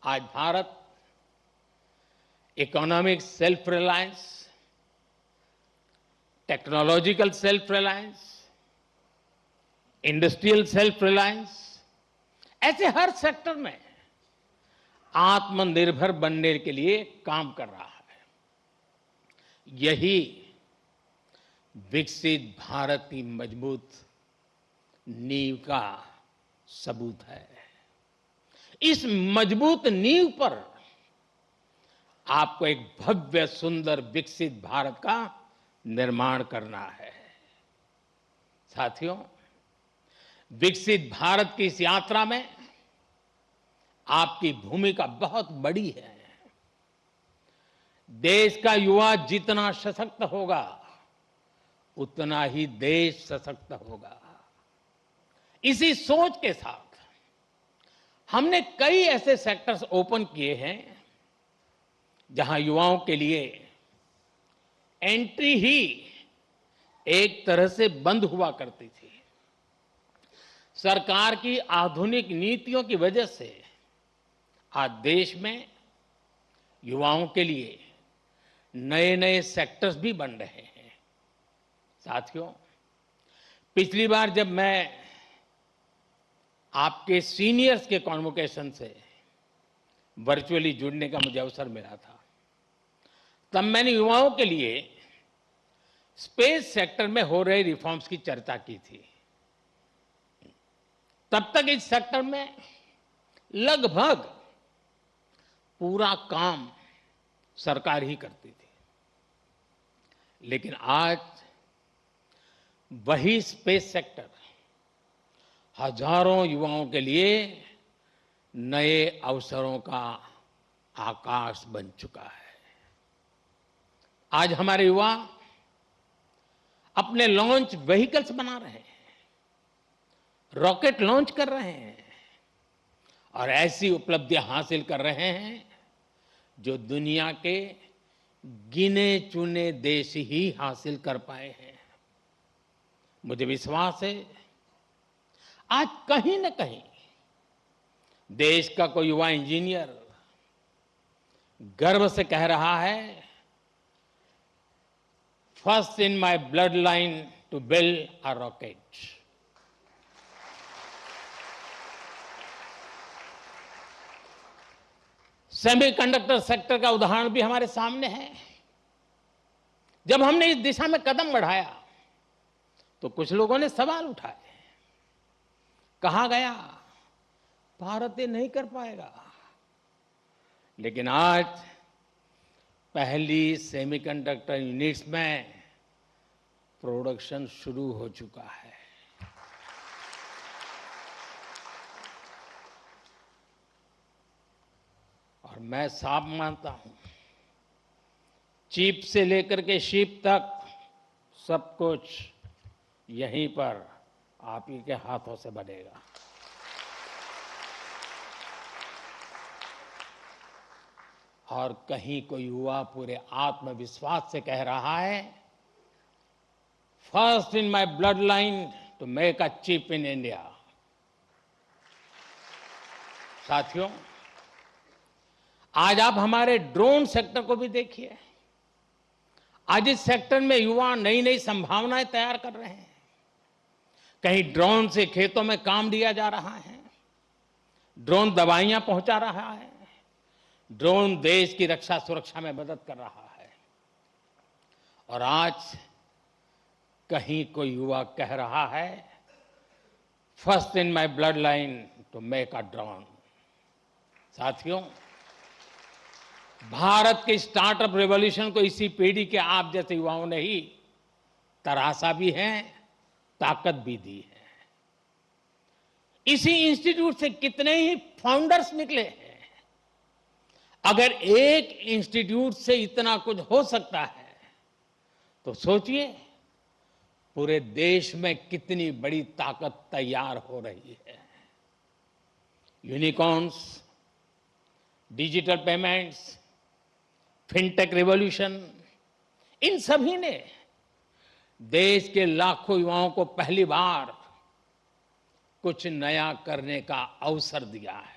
आज Bharat economic self reliance, technological self reliance, industrial self reliance, ऐसे हर sector में आत्मनिर्भर बनने के लिए काम कर रहा है। यही विकसित भारत की मजबूत नींव का सबूत है। इस मजबूत नींव पर आपको एक भव्य, सुंदर, विकसित भारत का निर्माण करना है। साथियों, विकसित भारत की इस यात्रा में आपकी भूमिका बहुत बड़ी है। देश का युवा जितना सशक्त होगा, उतना ही देश सशक्त होगा। इसी सोच के साथ हमने कई ऐसे सेक्टर्स ओपन किए हैं जहां युवाओं के लिए एंट्री ही एक तरह से बंद हुआ करती थी। सरकार की आधुनिक नीतियों की वजह से आज देश में युवाओं के लिए नए नए सेक्टर्स भी बन रहे हैं। साथियों, पिछली बार जब मैं आपके सीनियर्स के कॉन्वोकेशन से वर्चुअली जुड़ने का मुझे अवसर मिला था, तब मैंने युवाओं के लिए स्पेस सेक्टर में हो रहे रिफॉर्म्स की चर्चा की थी। तब तक इस सेक्टर में लगभग पूरा काम सरकार ही करती थी, लेकिन आज वही स्पेस सेक्टर हजारों युवाओं के लिए नए अवसरों का आकाश बन चुका है। आज हमारे युवा अपने लॉन्च व्हीकल्स बना रहे हैं, रॉकेट लॉन्च कर रहे हैं और ऐसी उपलब्धियां हासिल कर रहे हैं जो दुनिया के गिने चुने देश ही हासिल कर पाए हैं। मुझे विश्वास है आज कहीं न कहीं देश का कोई युवा इंजीनियर गर्व से कह रहा है, first in my bloodline to build a rocket. Semiconductor sector का उदाहरण भी हमारे सामने है। जब हमने इस दिशा में कदम बढ़ाया तो कुछ लोगों ने सवाल उठाए, कहा गया भारत ये नहीं कर पाएगा। लेकिन आज पहली सेमीकंडक्टर यूनिट्स में प्रोडक्शन शुरू हो चुका है। और मैं साफ मानता हूं, चिप से लेकर के शिप तक सब कुछ यहीं पर आप ही के हाथों से बनेगा। और कहीं कोई युवा पूरे आत्मविश्वास से कह रहा है, first in my bloodline to make a chip in India. साथियों, आज आप हमारे ड्रोन सेक्टर को भी देखिए। आज इस सेक्टर में युवा नई नई संभावनाएं तैयार कर रहे हैं। कहीं ड्रोन से खेतों में काम लिया जा रहा है, ड्रोन दवाइयां पहुंचा रहा है, ड्रोन देश की रक्षा सुरक्षा में मदद कर रहा है। और आज कहीं कोई युवा कह रहा है, first in my bloodline to make a drone. साथियों, भारत के स्टार्टअप रेवोल्यूशन को इसी पीढ़ी के आप जैसे युवाओं ने ही तराशा भी है, ताकत भी दी है। इसी इंस्टीट्यूट से कितने ही फाउंडर्स निकले हैं। अगर एक इंस्टीट्यूट से इतना कुछ हो सकता है तो सोचिए पूरे देश में कितनी बड़ी ताकत तैयार हो रही है। Unicorns, digital payments, fintech revolution, इन सभी ने देश के लाखों युवाओं को पहली बार कुछ नया करने का अवसर दिया है।